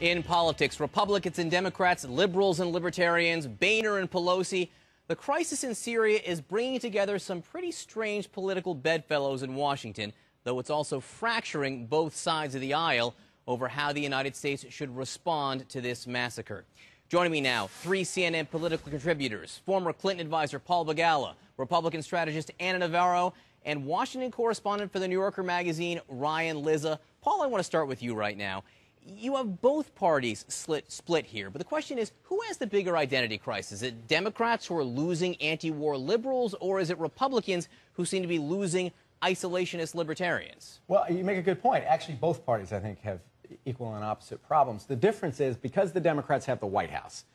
In politics, Republicans and Democrats, liberals and libertarians, Boehner and Pelosi. The crisis in Syria is bringing together some pretty strange political bedfellows in Washington, though it's also fracturing both sides of the aisle over how the United States should respond to this massacre. Joining me now, three CNN political contributors, former Clinton advisor Paul Begala, Republican strategist Ana Navarro, and Washington correspondent for the New Yorker magazine, Ryan Lizza. Paul, I want to start with you right now. You have both parties split here, but the question is, who has the bigger identity crisis? Is it Democrats who are losing anti-war liberals, or is it Republicans who seem to be losing isolationist libertarians? Well, you make a good point. Actually, both parties, I think, have equal and opposite problems. The difference is, because the Democrats have the White House,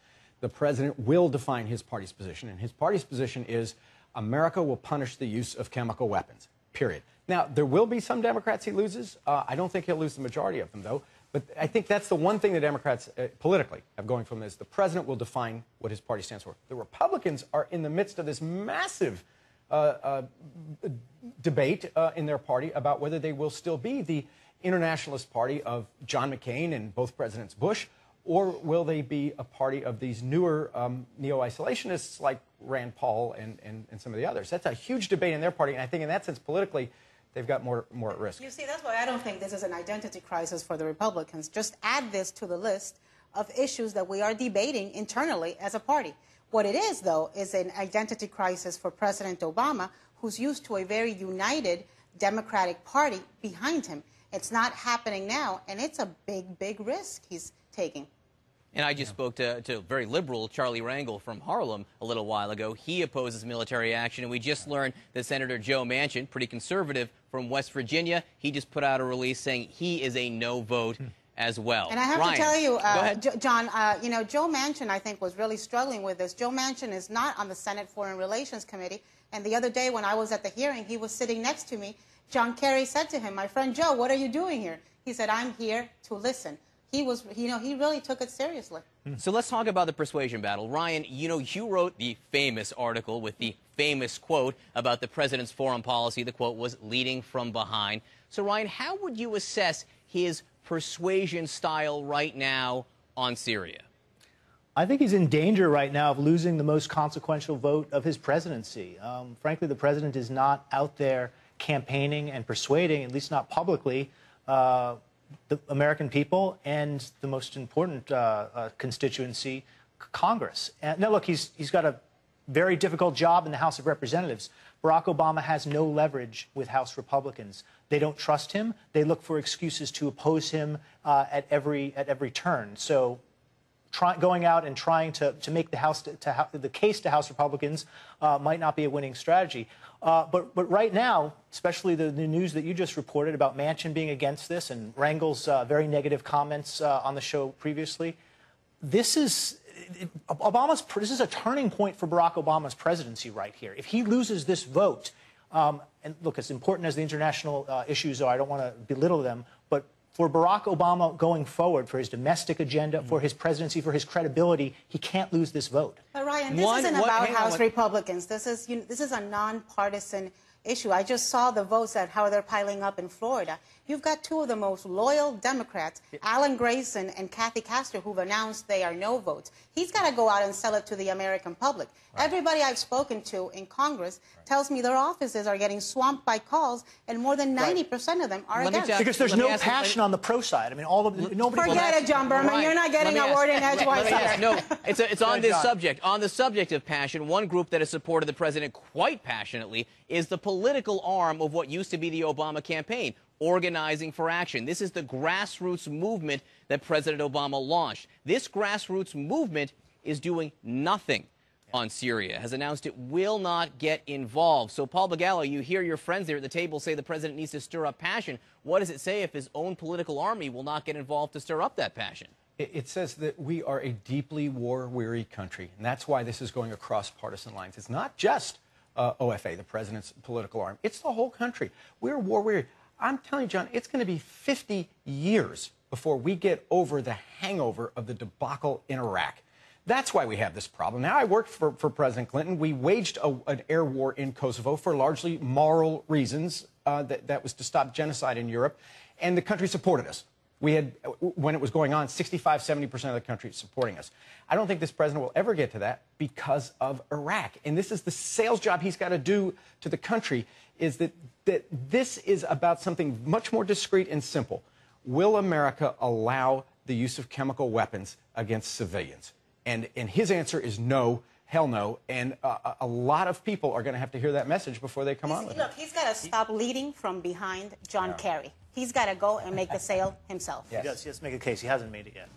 the president will define his party's position, and his party's position is America will punish the use of chemical weapons, period. Now, there will be some Democrats he loses. I don't think he'll lose the majority of them, though. But I think that's the one thing the Democrats politically have going for them is the president will define what his party stands for. The Republicans are in the midst of this massive debate in their party about whether they will still be the internationalist party of John McCain and both Presidents Bush, or will they be a party of these newer neo-isolationists like Rand Paul and some of the others. That's a huge debate in their party, and I think in that sense, politically, they've got more at risk. You see, that's why I don't think this is an identity crisis for the Republicans. Just add this to the list of issues that we are debating internally as a party. What it is, though, is an identity crisis for President Obama, who's used to a very united Democratic Party behind him. It's not happening now, and it's a big, big risk he's taking. And I just spoke to very liberal Charlie Rangel from Harlem a little while ago. He opposes military action, and we just learned that Senator Joe Manchin, pretty conservative from West Virginia, he just put out a release saying he is a no vote as well. And I have Ryan, to tell you, John, you know, Joe Manchin, I think, was really struggling with this. Joe Manchin is not on the Senate Foreign Relations Committee, and the other day when I was at the hearing, he was sitting next to me. John Kerry said to him, "My friend Joe, what are you doing here?" He said, "I'm here to listen." He was, you know, he really took it seriously. So let's talk about the persuasion battle. Ryan, you know, you wrote the famous article with the famous quote about the president's foreign policy. The quote was leading from behind. So, Ryan, how would you assess his persuasion style right now on Syria? I think he's in danger right now of losing the most consequential vote of his presidency. Frankly, the president is not out there campaigning and persuading, at least not publicly, the American people and the most important constituency, Congress. And now, look, he's got a very difficult job in the House of Representatives. Barack Obama has no leverage with House Republicans. They don't trust him. They look for excuses to oppose him at every turn. So going out and trying to make the case to House Republicans might not be a winning strategy. But right now, especially the news that you just reported about Manchin being against this and Rangel's very negative comments on the show previously, this is a turning point for Barack Obama's presidency right here. If he loses this vote, and look, as important as the international issues are, I don't want to belittle them, but for Barack Obama going forward, for his domestic agenda, for his presidency, for his credibility, he can't lose this vote. But Ryan, this isn't about House Republicans. This is a nonpartisan issue. I just saw the votes at how they're piling up in Florida. You've got two of the most loyal Democrats, Alan Grayson and Kathy Castor, who've announced they are no votes. He's got to go out and sell it to the American public. Right. Everybody I've spoken to in Congress tells me their offices are getting swamped by calls, and more than 90% of them are against. Because there's no passion on the pro side. I mean, nobody. Forget it, John Berman. Ryan, you're not getting a word in edgewise here. No, it's on this subject. On the subject of passion, one group that has supported the president quite passionately is the political arm of what used to be the Obama campaign, Organizing for Action. This is the grassroots movement that President Obama launched. This grassroots movement is doing nothing on Syria, has announced it will not get involved. So, Paul Begala, you hear your friends there at the table say the president needs to stir up passion. What does it say if his own political army will not get involved to stir up that passion? It says that we are a deeply war-weary country, and that's why this is going across partisan lines. It's not just OFA, the president's political arm. It's the whole country. We're war-weary. I'm telling you, John, it's going to be 50 years before we get over the hangover of the debacle in Iraq. That's why we have this problem. Now, I worked for President Clinton. We waged an air war in Kosovo for largely moral reasons. That was to stop genocide in Europe. And the country supported us. We had, when it was going on, 65, 70% of the country supporting us. I don't think this president will ever get to that because of Iraq. And this is the sales job he's got to do to the country, is that this is about something much more discreet and simple. Will America allow the use of chemical weapons against civilians? And his answer is no, hell no. And a lot of people are going to have to hear that message before they come on with it. Look, he's got to stop leading from behind John Kerry. He's got to go and make the sale himself. Yes. He has to make a case. He hasn't made it yet.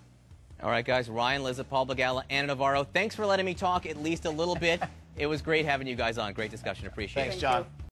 All right, guys. Ryan, Liza, Paul Begala, Anna Navarro, thanks for letting me talk at least a little bit. It was great having you guys on. Great discussion. Appreciate it. Thanks, John.